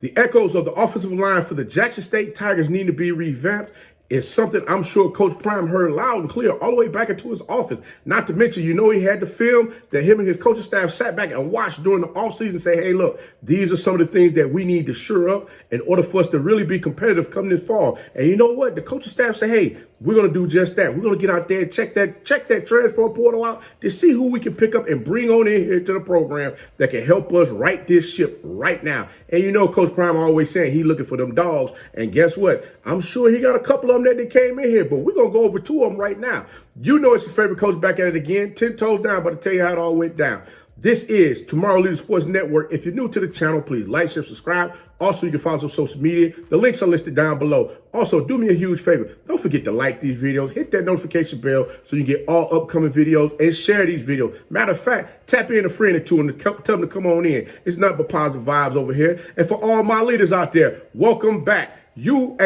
The echoes of the offensive line for the Jackson State Tigers need to be revamped. It's something I'm sure Coach Prime heard loud and clear all the way back into his office. Not to mention, he had the film that him and his coaching staff sat back and watched during the offseason and say, hey, look, these are some of the things that we need to shore up in order for us to really be competitive coming this fall. And you know what? The coaching staff say, hey, we're going to do just that. We're going to get out there and check that transfer portal out to see who we can pick up and bring on in here to the program that can help us right this ship right now. And Coach Prime always saying he looking for them dogs. And guess what? I'm sure he got a couple of them that they came in here, but we're going to go over two of them right now. It's your favorite coach back at it again, 10 toes down, but to tell you how it all went down. This is Tomorrow Leader Sports Network. If you're new to the channel, please like, share, subscribe. Also, you can follow us on social media. The links are listed down below. Also, do me a huge favor. Don't forget to like these videos. Hit that notification bell so you get all upcoming videos and share these videos. Matter of fact, tap in a friend or two and tell them to come on in. It's nothing but positive vibes over here. And for all my leaders out there, welcome back. You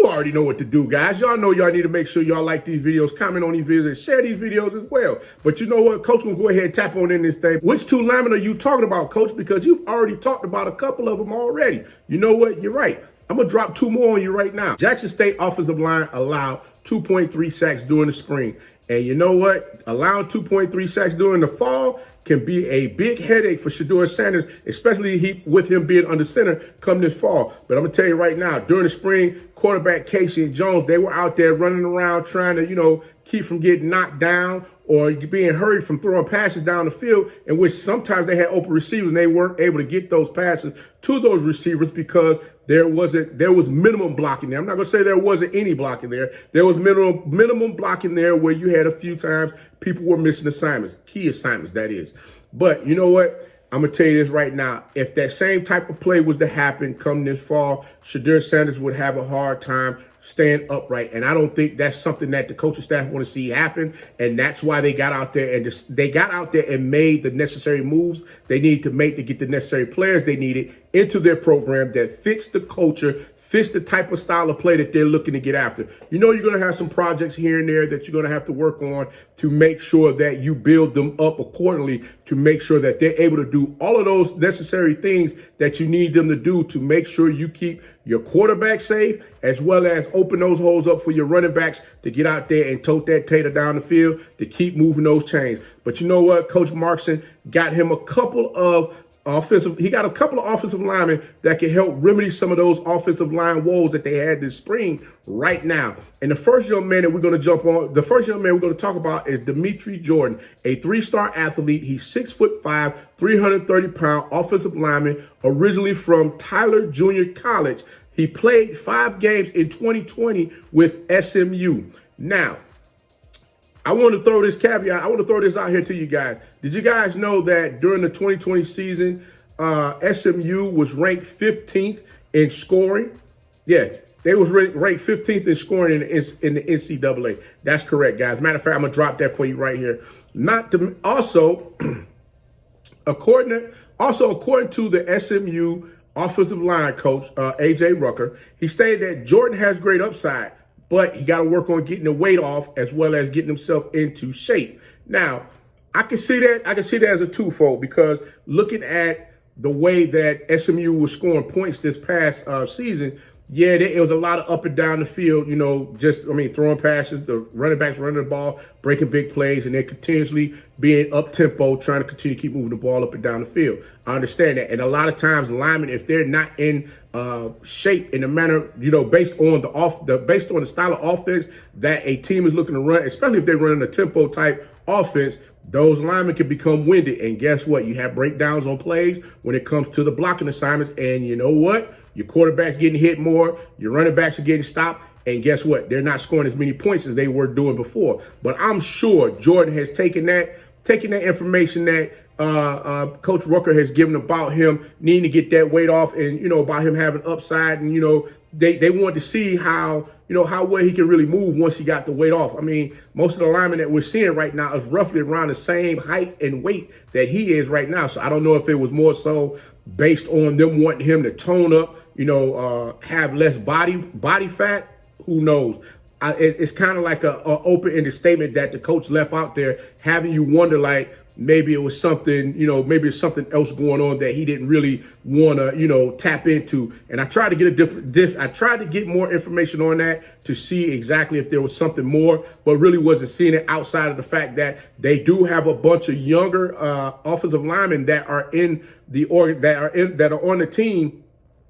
already know what to do, guys. Y'all know y'all need to make sure y'all like these videos, comment on these videos, and share these videos as well. But you know what? Coach gonna go ahead and tap on in this thing. Which two linemen are you talking about, Coach? Because you've already talked about a couple of them already. You know what? You're right. I'm gonna drop two more on you right now. Jackson State offensive line allowed 2.3 sacks during the spring. And you know what? Allowing 2.3 sacks during the fall can be a big headache for Shedeur Sanders, especially with him being under center come this fall. But I'm going to tell you right now, during the spring, quarterback Casey and Jones, they were out there running around trying to, keep from getting knocked down or being hurried from throwing passes down the field, in which sometimes they had open receivers and they weren't able to get those passes to those receivers because there was minimum blocking there. I'm not going to say there wasn't any blocking there. There was minimum blocking there where you had a few times people were missing assignments, key assignments, that is. But you know what? I'm going to tell you this right now. If that same type of play was to happen come this fall, Shedeur Sanders would have a hard time staying upright. And I don't think that's something that the coaching staff want to see happen. And that's why they got out there and made the necessary moves they need to make to get the necessary players they needed into their program that fits the culture, fits the type of style of play that they're looking to get after. You're going to have some projects here and there that you're going to have to work on to make sure that you build them up accordingly to make sure that they're able to do all of those necessary things that you need them to do to make sure you keep your quarterback safe, as well as open those holes up for your running backs to get out there and tote that tater down the field to keep moving those chains. But you know what? Coach Markson got him a couple of offensive linemen that can help remedy some of those offensive line woes that they had this spring right now. And the first young man that we're going to talk about is Dimitri Jordan, a three-star athlete. He's 6'5", 330-pound offensive lineman, originally from Tyler Junior College. He played 5 games in 2020 with SMU. Now, I want to throw this caveat. I want to throw this out here to you guys. Did you guys know that during the 2020 season, SMU was ranked 15th in scoring? Yeah, they was ranked 15th in scoring in the NCAA. That's correct, guys. Matter of fact, I'm going to drop that for you right here. According to the SMU offensive line coach, A.J. Rucker, he stated that Jordan has great upside, but he got to work on getting the weight off as well as getting himself into shape. Now, I can see that as a twofold, because looking at the way that SMU was scoring points this past season, yeah, it was a lot of up and down the field, throwing passes, the running backs running the ball, breaking big plays, and they're continuously being up-tempo, trying to continue to keep moving the ball up and down the field. I understand that. And a lot of times linemen, if they're not in shape in the manner, based on the style of offense that a team is looking to run, especially if they're running a tempo type offense, those linemen can become winded. And guess what? You have breakdowns on plays when it comes to the blocking assignments. And you know what? Your quarterback's getting hit more. Your running backs are getting stopped. And guess what? They're not scoring as many points as they were doing before. But I'm sure Jordan has taken that information that Coach Rucker has given about him needing to get that weight off, and about him having upside, and they wanted to see how well he can really move once he got the weight off. I mean, most of the linemen that we're seeing right now is roughly around the same height and weight that he is right now. So I don't know if it was more so based on them wanting him to tone up, have less body fat. Who knows? It's kind of like a open-ended statement that the coach left out there, having you wonder, like, maybe it was something, maybe it's something else going on that he didn't really want to, tap into. And I tried to get I tried to get more information on that to see exactly if there was something more, but really wasn't seeing it outside of the fact that they do have a bunch of younger offensive linemen that are in the that are on the team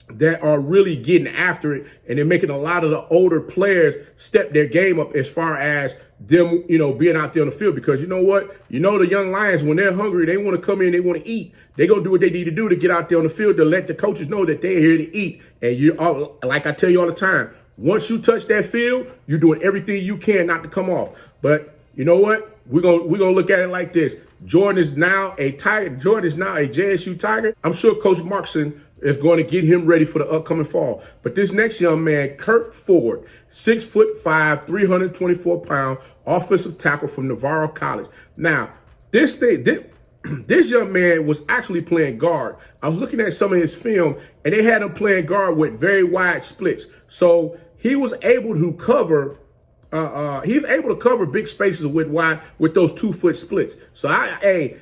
that are really getting after it, and they're making a lot of the older players step their game up as far as them, being out there on the field. Because you know what? The young Lions, when they're hungry, they want to come in, they want to eat. They're going to do what they need to do to get out there on the field to let the coaches know that they're here to eat. And like I tell you all the time, once you touch that field, you're doing everything you can not to come off. But you know what? We're gonna look at it like this. Jordan is now a Tiger. Jordan is now a JSU Tiger. I'm sure Coach Markson is going to get him ready for the upcoming fall. But this next young man, Kurt Ford, 6'5", 324 pound, offensive tackle from Navarro College. Now, this young man was actually playing guard. I was looking at some of his film, and they had him playing guard with very wide splits. So he was able to cover. He's able to cover big spaces with those 2-foot splits. So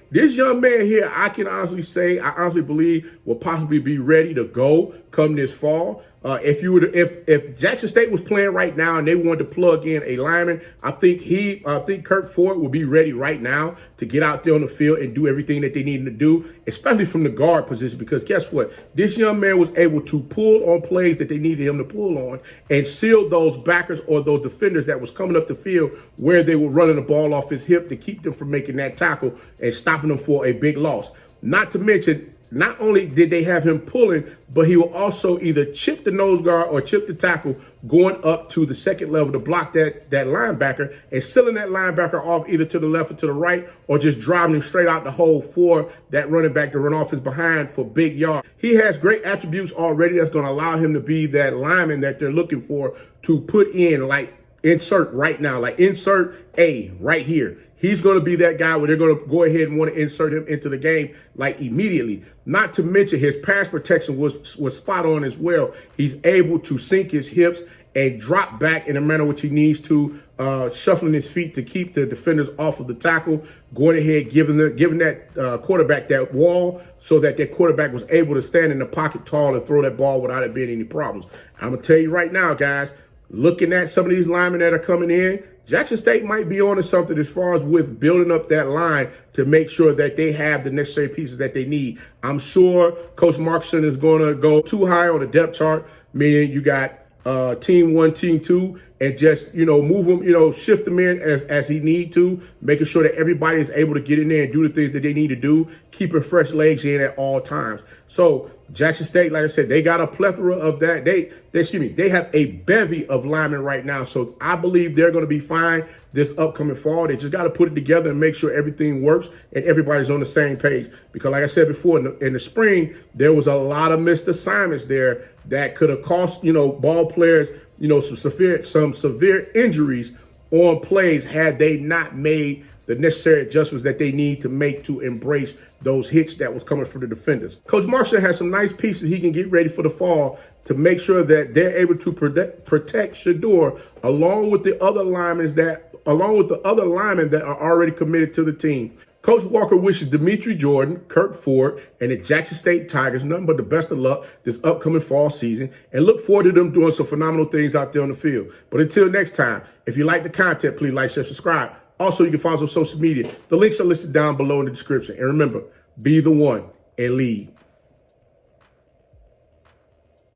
this young man here, I can honestly believe will possibly be ready to go come this fall. If Jackson State was playing right now and they wanted to plug in a lineman, I think Kurt Ford will be ready right now to get out there on the field and do everything that they need to do, especially from the guard position. Because guess what? This young man was able to pull on plays that they needed him to pull on and seal those backers or those defenders that was coming up the field where they were running the ball off his hip to keep them from making that tackle and stopping them for a big loss. Not to mention, not only did they have him pulling, but he will also either chip the nose guard or chip the tackle going up to the second level to block that linebacker and sealing that linebacker off either to the left or to the right, or just driving him straight out the hole for that running back to run off his behind for big yards. He has great attributes already that's going to allow him to be that lineman that they're looking for to put in, like insert right now, like insert A right here. He's going to be that guy where they're going to go ahead and want to insert him into the game like immediately. Not to mention his pass protection was spot on as well. He's able to sink his hips and drop back in a manner which he needs to, shuffling his feet to keep the defenders off of the tackle, going ahead, giving that quarterback that wall so that quarterback was able to stand in the pocket tall and throw that ball without it being any problems. I'm going to tell you right now, guys, looking at some of these linemen that are coming in, Jackson State might be on to something as far as with building up that line to make sure that they have the necessary pieces that they need. I'm sure Coach Markson is going to go too high on the depth chart, meaning you got team 1, team 2, and just, move them, shift them in as he need to, making sure that everybody is able to get in there and do the things that they need to do, keeping fresh legs in at all times. So Jackson State, like I said, they got a plethora of that. They have a bevy of linemen right now. So I believe they're going to be fine this upcoming fall. They just got to put it together and make sure everything works and everybody's on the same page. Because like I said before, in the spring, there was a lot of missed assignments there that could have cost, ball players, some severe injuries on plays had they not made the necessary adjustments that they need to make to embrace those hits that was coming from the defenders. Coach Marshall has some nice pieces he can get ready for the fall to make sure that they're able to protect Shador along with the other linemen that are already committed to the team. Coach Walker wishes Dimitri Jordan, Kurt Ford, and the Jackson State Tigers nothing but the best of luck this upcoming fall season and look forward to them doing some phenomenal things out there on the field. But until next time, if you like the content, please like, share, subscribe. Also, you can follow us on social media. The links are listed down below in the description. And remember, be the one and lead.